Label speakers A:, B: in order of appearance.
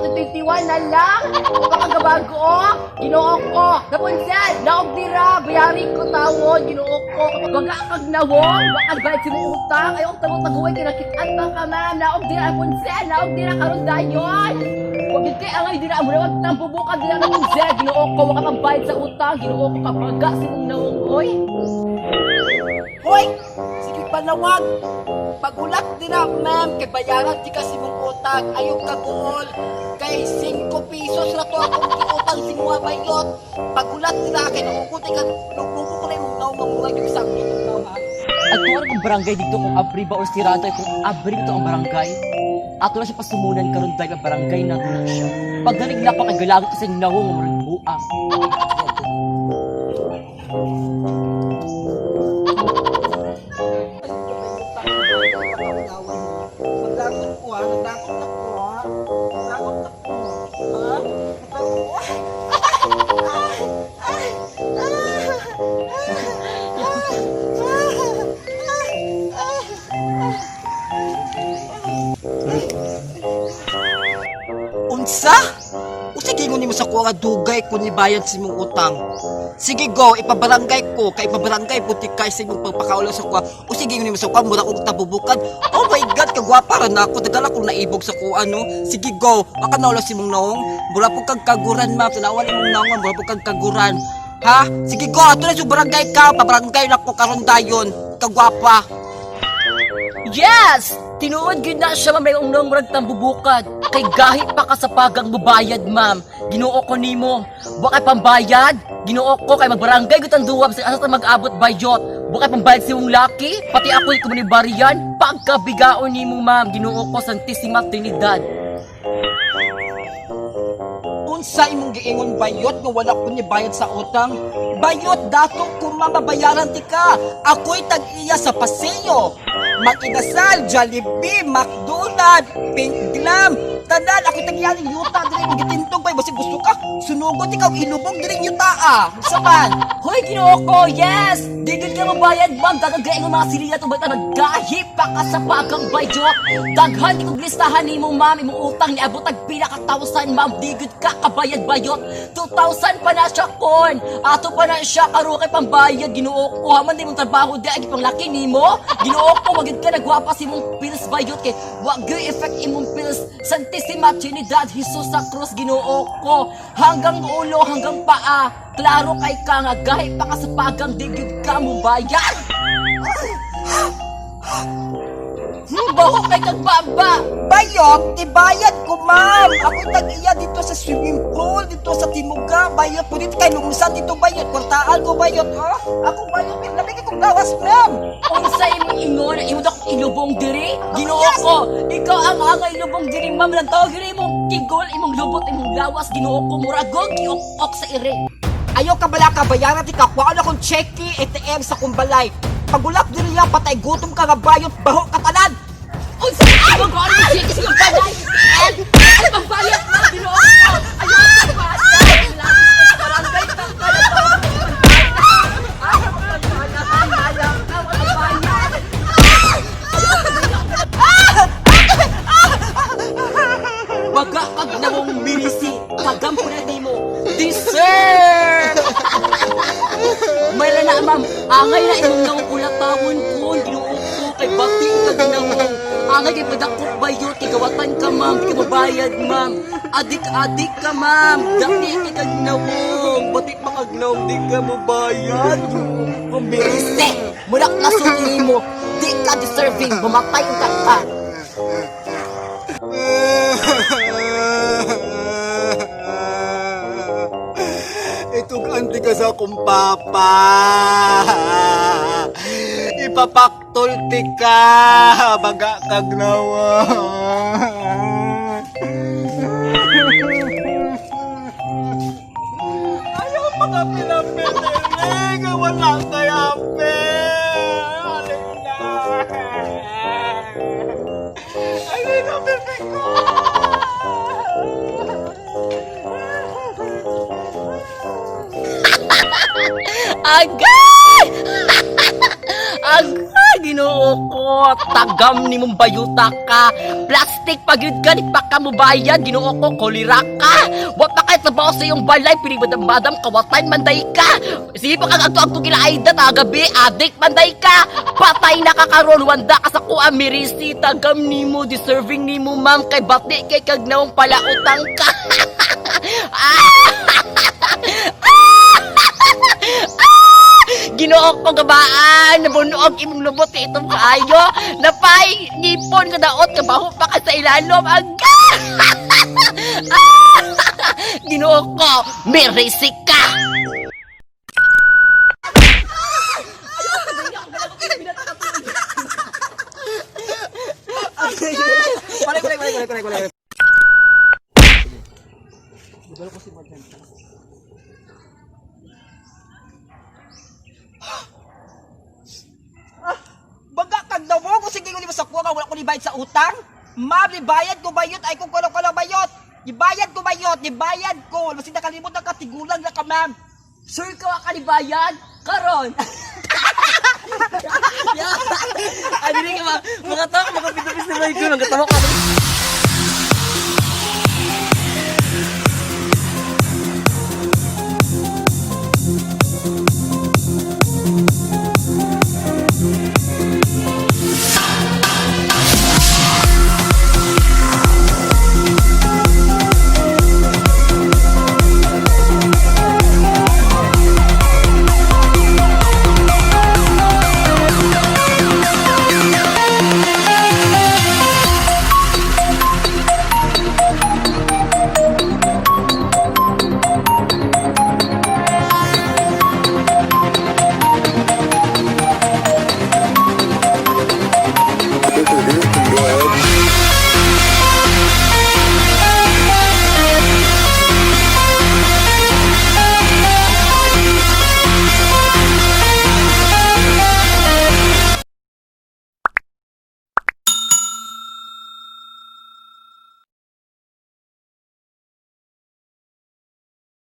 A: 2021 na lang. Pagkagabago, ginoo ko. Napunsan, naog dira, bayari ko tawon, ginoo ko. Baga kag nawon, wakad bayad si mong utang. Ayaw tago-taguay, kinakitaan ba ka ma'am? Naog dira, napunsan, naog dira, karon dayon. Huwag yun kay angay dira, mula wag nang bubukan dira napunsan. Ginoo ko, waka kang bayad sa utang. Ginoo ko, kapaga si mong nawong, oy.
B: Hoy! Sige panawag! Pagulat din na, ma'am, kay bayaran di kasi mong utang, ayaw ka buol. Kay 5 pesos na to akong utang si mga bayot. Pagulat din na, kay nakukuti ka, lukuko ko na yung mga mamurag yung isang minute na, ha?
C: At kung ano kung barangay dito, kung abri ba or sirado, kung abri dito ang barangay, ato na siya pasumunan karon dahil ang barangay na na siya. Pag naligla pa kay galagot kasi nawong maragbuang.
B: Nagdakot ko, ha? Nagdakot na ko, ha? Nagdakot na ko, ha? Unsa? O sige mo sa kuha nga dugay kung nibayad si mong utang. Sige go, ipabarangay ko, kay ipabarangay puti kay sa imong pagpakaulaw sa kuha. O sige mo sa kuha, mura kong tabubukan. Oh my God, kagwapa rin ako. Dagala kong naibog sa kuha, no? Sige go, baka naulaw si mong naong. Mura po kang kaguran, ma'am. Tanawan imong naong, mura po kang kaguran. Ha? Sige go, ato na sa barangay ka. Pabarangay na ko karon dayon. Kagwapa.
C: Yes! Tinuod gid na siya may unong murag tambubukad. Kay gahit pa ka sa pagang bubayad, ma'am. Ginoo ko nimo. Wa kay pambayad. Ginoo ko kay magbarangay gud ang duwab sa asa mag-abot bayot. Wa kay pambayad si mong laki. Pati ako ko ni bariyan. Pagkabigaon nimo, ma'am. Ginoo ko Santissima Trinidad.
B: Unsa imong giingon bayot nga wala ko ni bayad sa utang? Bayot dato kung mamabayaran ti ka. Ako'y tag-iya sa Paseo. Mag-inasal, Jollibee, McDonald, Pink Glam. Tanan, ako'y tag-iya ng yuta. Dili mo gitintog ba? Basta gusto ka. Sunugot ikaw, ilubog dili yuta ah. Saman.
C: Hoy, ginoo ko, yes! Digid ka mabayad, ma'am. Dagagain mo mga silila to, ba't nagahip pa ka sa pagang bayot? Daghan, di kong listahan ni mo, ma'am. Imong utang ni abot ang pinaka-1,000, ma'am. Digid ka kabayad bayot. 2,000 pa na siya, kon. Ato pa na siya, karo kay pambayad. Ginoo ko, haman di mong trabaho, di ay pang laki ni mo. Ginoo ko, wagid ka nagwapa si mong pills bayot kay wagay effect imong pills. Santissima Trinidad, Jesus sa krus, ginoo ko. Hanggang ulo, hanggang paa. Klaro kay ka nga, gahit pa ka sa pagang digid ka mo bayan. Baho kay kang baba.
B: Bayot, ibayad ko ma'am. Ako'y tag-iya dito sa swimming pool, dito sa Timuga. Bayot po dito kay lumusan dito bayot. Kwartaan ko bayot, ha? Ako bayot, nabigay kong gawas ma'am.
C: Unsa imong ingon, imo dako ilubong diri? Ginoo ko, ikaw ang angay ilubong diri, ma'am. Lang tawag diri imong kigol, imong lubot, imong lawas. Ginoo ko, muragog giok-ok sa ire.
B: Ayaw ka bala ka bayaran ti ka. Kuhaan akong cheque, ATM sa kumbalay. Pagulap diri lang, patay gutom ka nga bayot, baho ka tanan.
C: Unsa imong ko ano sige sa balay? Ano bang bayad mo? Ginoo ko. Ayaw ka ba? Barangay ka Baga kag nawong minisi, kagampunan nimo. Deserve! May na ma'am, angay na imong nawong ulatawon ko, ginoo ko kay bati kag nawong. Angay kay padakop bayot kay gawatan ka ma'am, di ka mabayad ma'am. Adik-adik ka ma'am, dati kag nawong, bati pa kag nawong di ka mabayad. Kumbiriste, mula lasong nimo, di ka deserving, bumatay ka ka.
B: Itong anti ka sa akong papa. Ipapaktol ti ka. Baga kag nawa. Ayaw mga pinapililig. Wala kaya pe. Halina. Halina, bebe ko.
C: Agay! Agay! Ginoo ko, tagam ni mong bayuta ka. Plastic pagyud ka, di pa ka mo bayad. Ginoo ko, kolera ka. Wa pa kahit trabaho sa iyong balay, pinibadam-badam, kawatan, manday ka. Sige pa kang agto-agto kila Aida, tagabi, adik, manday ka. Patay na ka karon, wanda ka sa kuha, mirisi, tagam ni mo, deserving ni mo, ma'am, kay bati, kay kagnawang palautang ka. Ginoo ko gabaan, nabunuog imong lubot kay itong kaayo. Napay, ngipon ka daot, kabaho pa ka sa ilalom. Aga! Ginoo ko, may risik ka!
B: Balik. Baga kag daw mo kung sige ko ni sa kuha ka wala ko nibayad sa utang. Ma'am, nibayad ko bayot ay kung kuno bayot. Nibayad ko bayot, nibayad ko. Basta nakalimutan ka tigulang na ka, ma'am.
C: Sure ka kalibayan? Karon! Ano rin ka mga tao, mga pitapis na ko, mga tao ka.